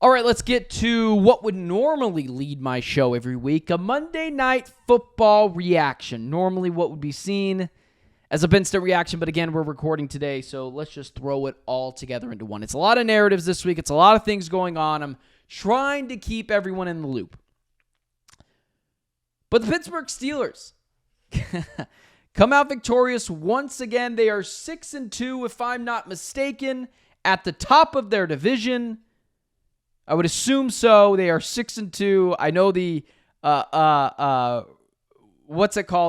All right, let's get to what would normally lead my show every week, a Monday Night Football reaction. Normally what would be seen as a instant reaction, but again, we're recording today, so let's just throw it all together into one. It's a lot of narratives this week. It's a lot of things going on. I'm trying to keep everyone in the loop. But the Pittsburgh Steelers come out victorious once again. They are 6-2, if I'm not mistaken, at the top of their division. I would assume so. They are 6-2. I know the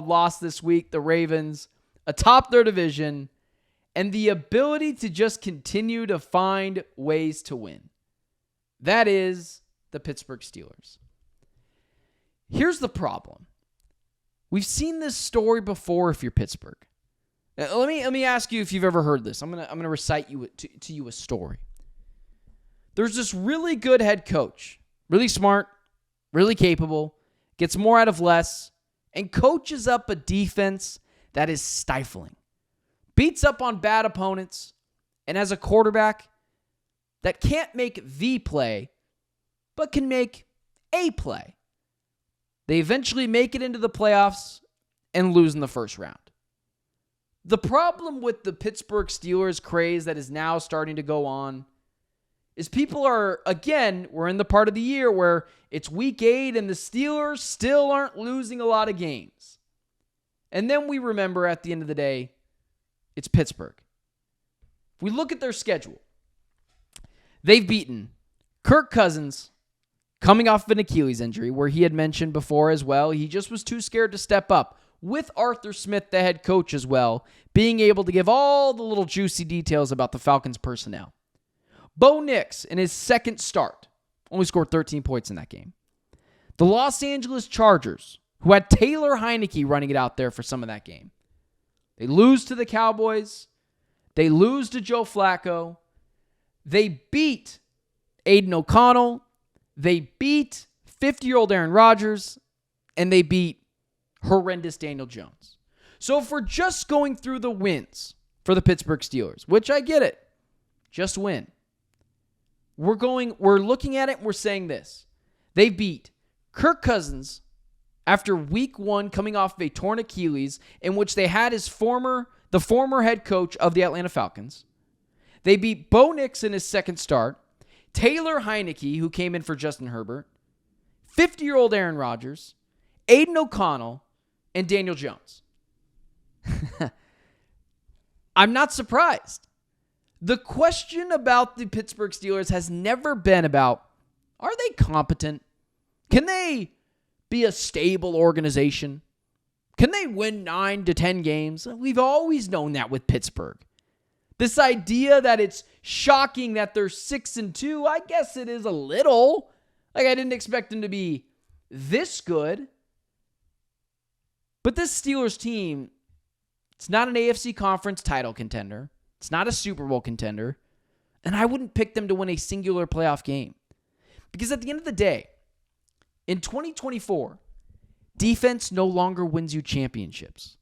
lost this week, the Ravens, atop their division, and the ability to just continue to find ways to win. That is the Pittsburgh Steelers. Here's the problem. We've seen this story before if you're Pittsburgh. Now, let me ask you if you've ever heard this. I'm gonna recite to you a story. There's this really good head coach, really smart, really capable, gets more out of less, and coaches up a defense that is stifling. Beats up on bad opponents, and has a quarterback that can't make the play, but can make a play. They eventually make it into the playoffs and lose in the first round. The problem with the Pittsburgh Steelers craze that is now starting to go on is people are, again, we're in the part of the year where it's week 8 and the Steelers still aren't losing a lot of games. And then we remember at the end of the day, it's Pittsburgh. If we look at their schedule, they've beaten Kirk Cousins, coming off of an Achilles injury, where he had mentioned before as well, he just was too scared to step up, with Arthur Smith, the head coach as well, being able to give all the little juicy details about the Falcons' personnel. Bo Nix, in his second start, only scored 13 points in that game. The Los Angeles Chargers, who had Taylor Heineke running it out there for some of that game. They lose to the Cowboys. They lose to Joe Flacco. They beat Aiden O'Connell. They beat 50-year-old Aaron Rodgers. And they beat horrendous Daniel Jones. So if we're just going through the wins for the Pittsburgh Steelers, which I get it, just win. We're looking at it and we're saying this. They beat Kirk Cousins after week 1 coming off of a torn Achilles, in which they had the former head coach of the Atlanta Falcons. They beat Bo Nix in his second start, Taylor Heineke, who came in for Justin Herbert, 50-year-old Aaron Rodgers, Aiden O'Connell, and Daniel Jones. I'm not surprised. The question about the Pittsburgh Steelers has never been about, are they competent? Can they be a stable organization? Can they win 9 to 10 games? We've always known that with Pittsburgh. This idea that it's shocking that they're 6-2, I guess it is a little. Like, I didn't expect them to be this good. But this Steelers team, it's not an AFC conference title contender. It's not a Super Bowl contender. And I wouldn't pick them to win a singular playoff game. Because at the end of the day, in 2024, defense no longer wins you championships.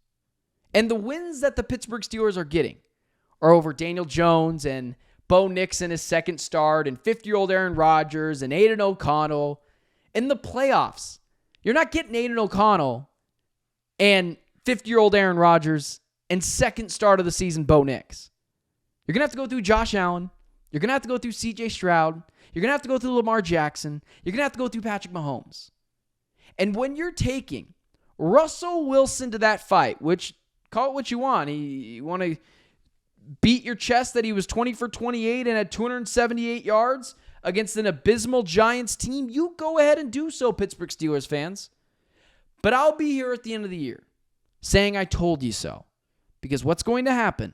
And the wins that the Pittsburgh Steelers are getting are over Daniel Jones and Bo Nix in his second start and 50-year-old Aaron Rodgers and Aiden O'Connell. In the playoffs, you're not getting Aiden O'Connell and 50-year-old Aaron Rodgers and second start of the season Bo Nix. You're going to have to go through Josh Allen. You're going to have to go through C.J. Stroud. You're going to have to go through Lamar Jackson. You're going to have to go through Patrick Mahomes. And when you're taking Russell Wilson to that fight, which, call it what you want. You want to beat your chest that he was 20 for 28 and had 278 yards against an abysmal Giants team, you go ahead and do so, Pittsburgh Steelers fans. But I'll be here at the end of the year saying I told you so. Because what's going to happen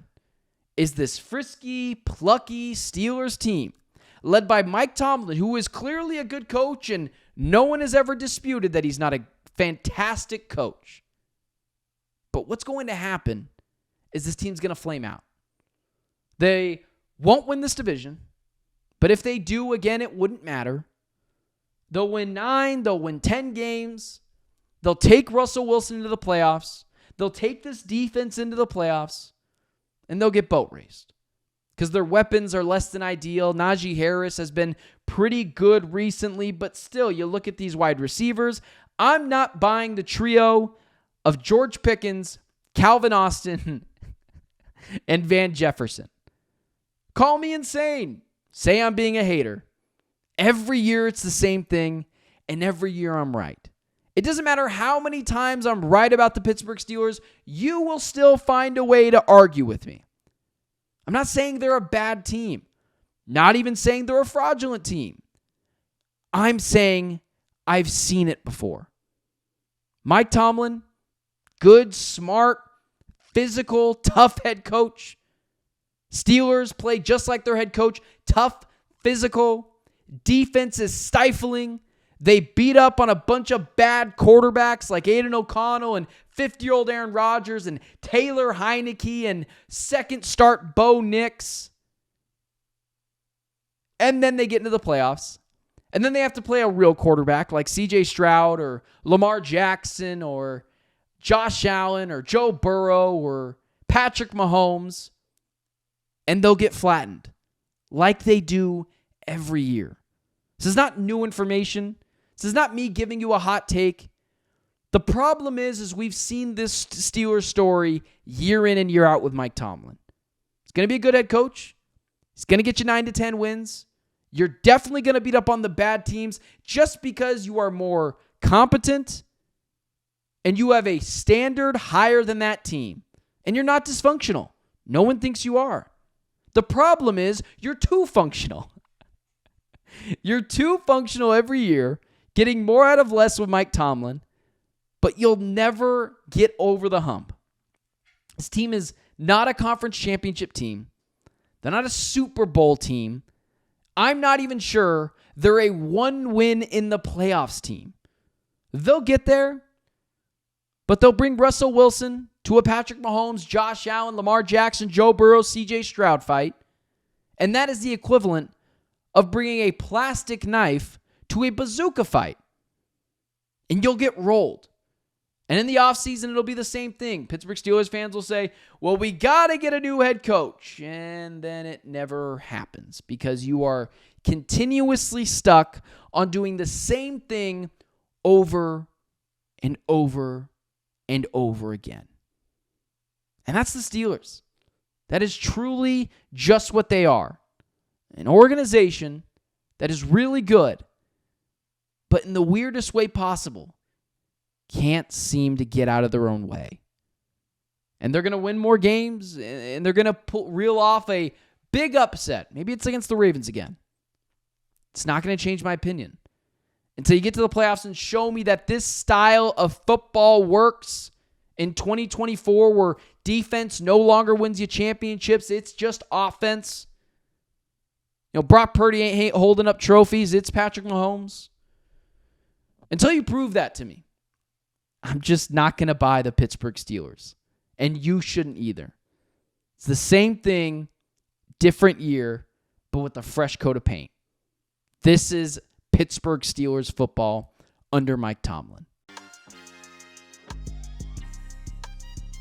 is this frisky, plucky Steelers team, led by Mike Tomlin, who is clearly a good coach, and no one has ever disputed that he's not a fantastic coach. But what's going to happen is this team's going to flame out. They won't win this division, but if they do, again, it wouldn't matter. They'll win 9, they'll win 10 games. They'll take Russell Wilson into the playoffs. They'll take this defense into the playoffs. And they'll get boat raced. because their weapons are less than ideal. Najee Harris has been pretty good recently, but still, you look at these wide receivers. I'm not buying the trio of George Pickens, Calvin Austin, and Van Jefferson. Call me insane. Say I'm being a hater. Every year it's the same thing, and every year I'm right. It doesn't matter how many times I'm right about the Pittsburgh Steelers, you will still find a way to argue with me. I'm not saying they're a bad team. Not even saying they're a fraudulent team. I'm saying I've seen it before. Mike Tomlin, good, smart, physical, tough head coach. Steelers play just like their head coach. Tough, physical. Defense is stifling. They beat up on a bunch of bad quarterbacks like Aiden O'Connell and 50-year-old Aaron Rodgers and Taylor Heineke and second start Bo Nix. And then they get into the playoffs. And then they have to play a real quarterback like C.J. Stroud or Lamar Jackson or Josh Allen or Joe Burrow or Patrick Mahomes. And they'll get flattened like they do every year. This is not new information. This is not me giving you a hot take. The problem is we've seen this Steelers story year in and year out with Mike Tomlin. He's going to be a good head coach. He's going to get you 9 to 10 wins. You're definitely going to beat up on the bad teams just because you are more competent and you have a standard higher than that team. And you're not dysfunctional. No one thinks you are. The problem is you're too functional. You're too functional every year, getting more out of less with Mike Tomlin, but you'll never get over the hump. This team is not a conference championship team. They're not a Super Bowl team. I'm not even sure they're a one win in the playoffs team. They'll get there, but they'll bring Russell Wilson to a Patrick Mahomes, Josh Allen, Lamar Jackson, Joe Burrow, C.J. Stroud fight. And that is the equivalent of bringing a plastic knife to a bazooka fight. And you'll get rolled. And in the offseason, it'll be the same thing. Pittsburgh Steelers fans will say, well, we got to get a new head coach. And then it never happens because you are continuously stuck on doing the same thing over and over and over again. And that's the Steelers. That is truly just what they are. An organization that is really good, but in the weirdest way possible, can't seem to get out of their own way. And they're going to win more games, and they're going to reel off a big upset. Maybe it's against the Ravens again. It's not going to change my opinion. Until you get to the playoffs and show me that this style of football works in 2024 where defense no longer wins you championships, it's just offense. Brock Purdy ain't holding up trophies. It's Patrick Mahomes. Until you prove that to me, I'm just not going to buy the Pittsburgh Steelers. And you shouldn't either. It's the same thing, different year, but with a fresh coat of paint. This is Pittsburgh Steelers football under Mike Tomlin.